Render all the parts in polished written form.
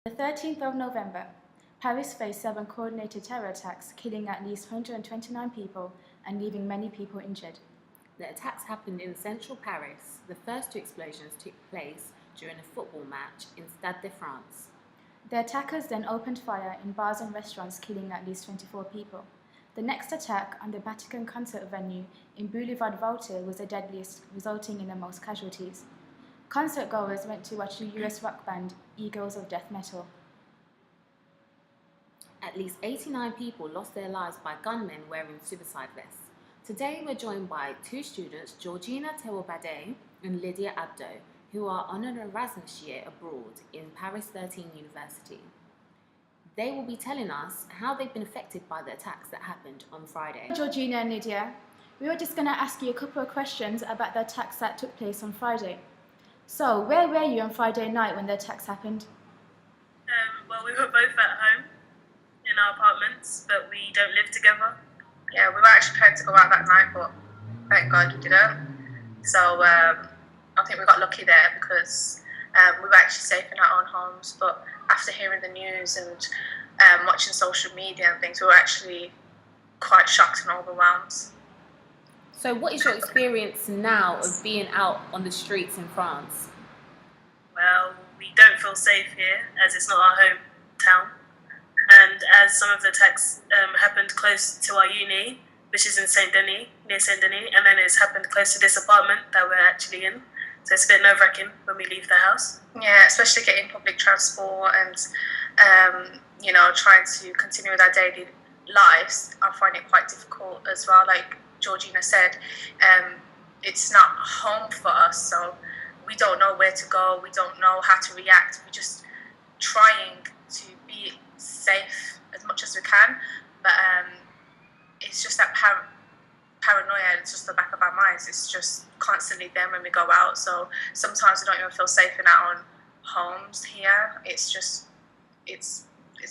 The 13th of November, Paris faced 7 coordinated terror attacks, killing at least 129 people and leaving many people injured. The attacks happened in central Paris. The first 2 explosions took place during a football match in Stade de France. The attackers then opened fire in bars and restaurants, killing at least 24 people. The next attack on the Vatican concert venue in Boulevard Voltaire was the deadliest, resulting in the most casualties. Concert goers went to watch the US rock band Eagles of Death Metal. At least 89 people lost their lives by gunmen wearing suicide vests. Today we're joined by 2 students, Georgina Tewobade and Lydia Abdo, who are on an Erasmus year abroad in Paris 13 University. They will be telling us how they've been affected by the attacks that happened on Friday. Georgina and Lydia, we were just going to ask you a couple of questions about the attacks that took place on Friday. So, where were you on Friday night when the attacks happened? Well, we were both at home in our apartments, but we don't live together. Yeah, we were actually planning to go out that night, but thank God we didn't. So I think we got lucky there because we were actually safe in our own homes. But after hearing the news and watching social media and things, we were actually quite shocked and overwhelmed. So what is your experience now of being out on the streets in France? Well, we don't feel safe here as it's not our hometown. And as some of the attacks happened close to our uni, which is in Saint Denis, near Saint Denis, and then it's happened close to this apartment that we're actually in. So it's a bit nerve-wracking when we leave the house. Yeah, especially getting public transport and, trying to continue with our daily lives. I find it quite difficult as well. Like Georgina said, it's not home for us, so we don't know where to go. We don't know how to react. We're just trying to be safe as much as we can, but it's just that paranoia. It's just the back of our minds. It's just constantly there when we go out. So sometimes we don't even feel safe in our own homes here. It's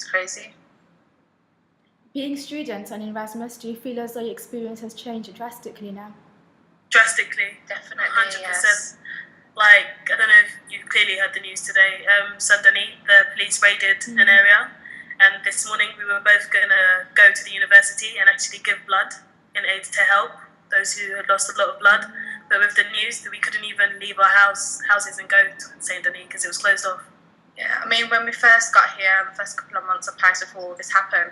crazy. Being students on Erasmus, do you feel as though your experience has changed drastically now? Drastically. Definitely, 100%. yes. Like, I don't know if you clearly heard the news today. Saint Denis, the police raided an area. And this morning we were both going to go to the university and actually give blood in aid to help those who had lost a lot of blood. But with the news that we couldn't even leave our houses and go to Saint Denis because it was closed off. Yeah, I mean, when we first got here, the first couple of months of Paris before all this happened,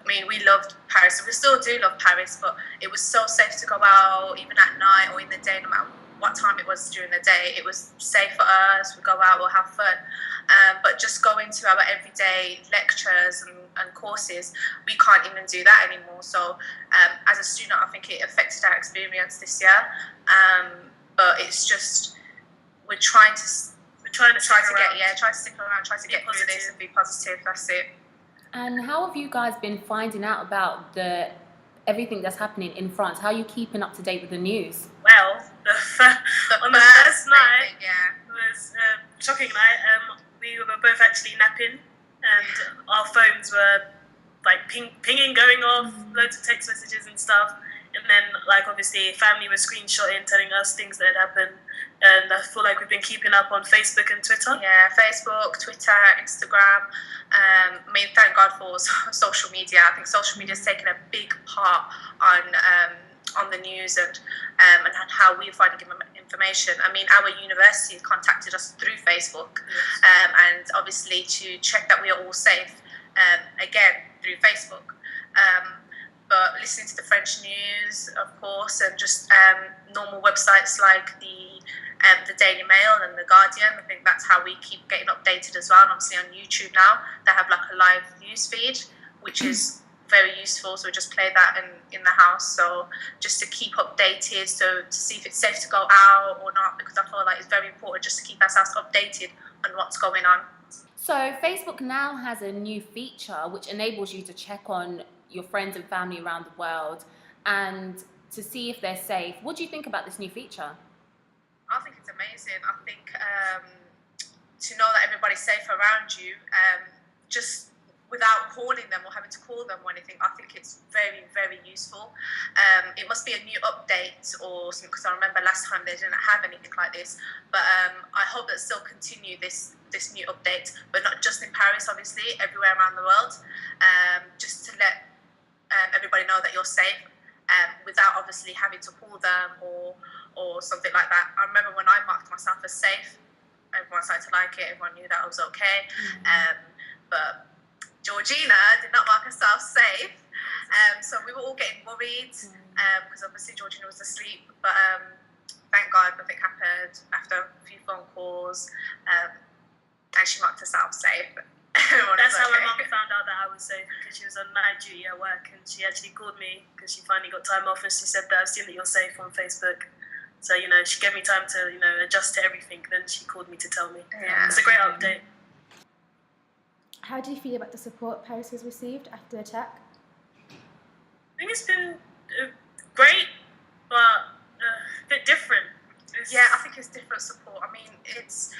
I mean, we loved Paris. We still do love Paris, but it was so safe to go out, even at night or in the day, no matter what time it was during the day. It was safe for us. We go out, we'll have fun. But just going to our everyday lectures and courses, we can't even do that anymore. So as a student, I think it affected our experience this year. But it's just, we're trying to stick around, try to get through this and be positive. That's it. And how have you guys been finding out about everything that's happening in France? How are you keeping up to date with the news? Well, on the first night, yeah, it was a shocking night. We were both actually napping, and our phones were like pinging, going off, loads of text messages and stuff. And then, like, obviously, family was screenshotting, telling us things that had happened. And I feel like we've been keeping up on Facebook and Twitter. Yeah, Facebook, Twitter, Instagram. I mean, thank God for social media. I think social media has taken a big part on the news and how we find information. I mean, our university contacted us through Facebook, and obviously to check that we are all safe, again, through Facebook. But listening to the French news, of course, and just normal websites like the Daily Mail and the Guardian. I think that's how we keep getting updated as well. And obviously on YouTube now, they have like a live news feed, which is very useful. So we just play that in the house. So just to keep updated, so to see if it's safe to go out or not, because I feel like it's very important just to keep ourselves updated on what's going on. So Facebook now has a new feature which enables you to check on your friends and family around the world and to see if they're safe. What do you think about this new feature? I think it's amazing. I think to know that everybody's safe around you, just without calling them or having to call them or anything, I think it's very, very useful. It must be a new update or something, because I remember last time they didn't have anything like this. But I hope that still continue this this new update, but not just in Paris, obviously, everywhere around the world, just to let everybody know that you're safe, without obviously having to call them or something like that. I remember when I marked myself as safe, everyone started to like it, everyone knew that I was okay. But Georgina did not mark herself safe, so we were all getting worried, because obviously Georgina was asleep, but thank God nothing happened after a few phone calls, and she marked herself safe. That's how my mum found out that I was safe, because she was on night duty at work, and she actually called me because she finally got time off, and she said that I've seen that you're safe on Facebook. So, she gave me time to, adjust to everything. Then she called me to tell me. Yeah. It's a great update. How do you feel about the support Paris has received after the attack? I think it's been great, but a bit different. Yeah, I think it's different support. I mean, it's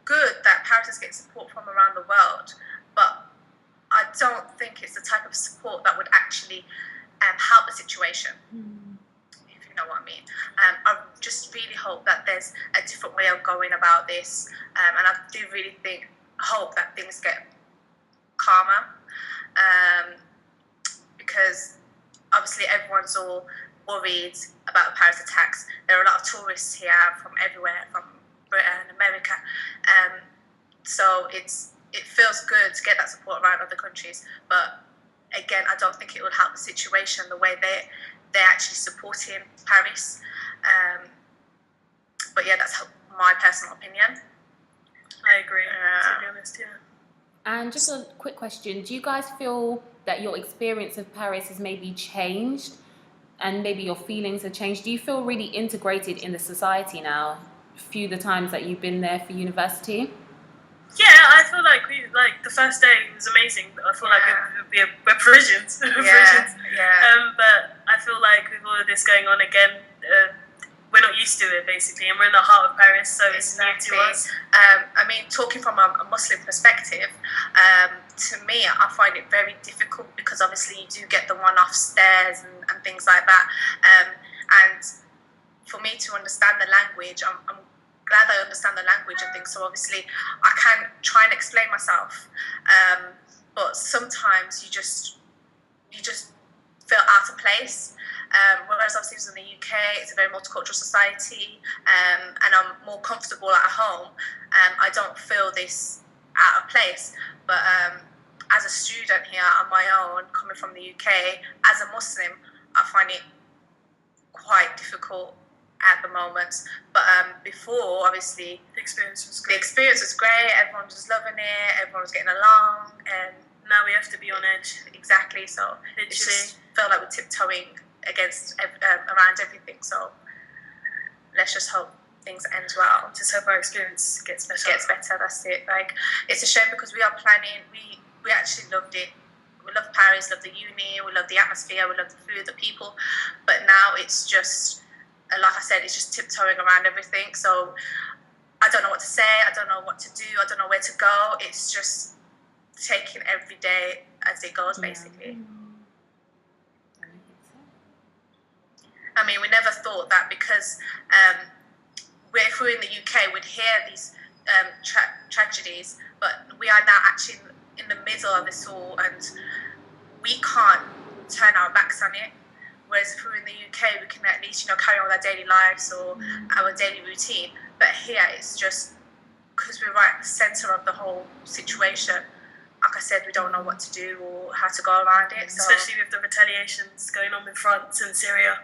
good that Paris is getting support from around the world, but I don't think it's the type of support that would actually help the situation, if you know what I mean. I just really hope that there's a different way of going about this, and I do really hope that things get calmer, because obviously everyone's all worried about the Paris attacks. There are a lot of tourists here from everywhere, from Britain, America, so it feels good to get that support around other countries, but again, I don't think it will help the situation the way they're actually supporting Paris, but yeah, that's my personal opinion. I agree, to be honest, yeah. And just a quick question, do you guys feel that your experience of Paris has maybe changed and maybe your feelings have changed? Do you feel really integrated in the society now, few the times that you've been there for university? Yeah, I feel like the first day was amazing. I feel like we're Parisians. But I feel like with all of this going on again, we're not used to it, basically, and we're in the heart of Paris, so it's new to us. I mean, talking from a Muslim perspective, to me, I find it very difficult, because obviously you do get the one-off stares and things like that. And for me to understand the language, I'm glad I understand the language and things, so obviously I can try and explain myself. But sometimes you just feel out of place. Whereas obviously it was in the UK, it's a very multicultural society, and I'm more comfortable at home. I don't feel this out of place. But as a student here on my own, coming from the UK, as a Muslim, I find it quite difficult at the moment. But before, obviously, The experience was the great. experience was great. Everyone was loving it. Everyone was getting along, and Now we have to be on edge, exactly. So it literally. just felt like we're tiptoeing against around everything. So let's just hope things end well. Just hope our experience gets better. That's it. Like, it's a shame, because we are planning. We actually loved it. We love Paris, love the uni, we love the atmosphere, we love the food, the people. But now it's just, like I said, it's just tiptoeing around everything. So I don't know what to say. I don't know what to do. I don't know where to go. It's just taking every day as it goes, basically. I mean, we never thought that, because if we were in the UK, we'd hear these tragedies, but we are now actually in the middle of this all, and we can't turn our backs on it. Whereas if we were in the UK, we can at least, carry on with our daily lives or our daily routine. But here, it's just because we're right at the centre of the whole situation. Like I said, we don't know what to do or how to go around it. So Especially with the retaliations going on with France and Syria.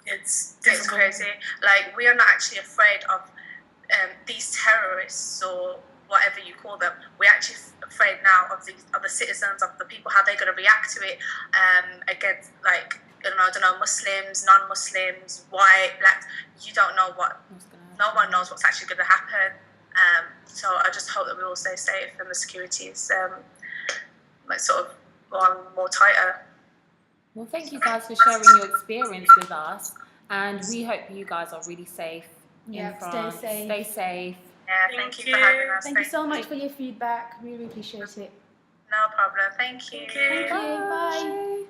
It's difficult. it's crazy. Like, we are not actually afraid of these terrorists or whatever you call them. We're actually afraid now of the citizens, of the people, how they're going to react to it, against, like, I don't know, Muslims, non-Muslims, white, black. You don't know no one knows what's actually going to happen. So I just hope that we all stay safe and the security is sort of more tighter. Well, thank you guys for sharing your experience with us, and we hope you guys are really safe in Stay France. safe. Stay safe. Yeah, thank you for having us. Thank you so much for your feedback. We really appreciate it. No problem. Thank you. Thank you. Thank you. Bye. Bye.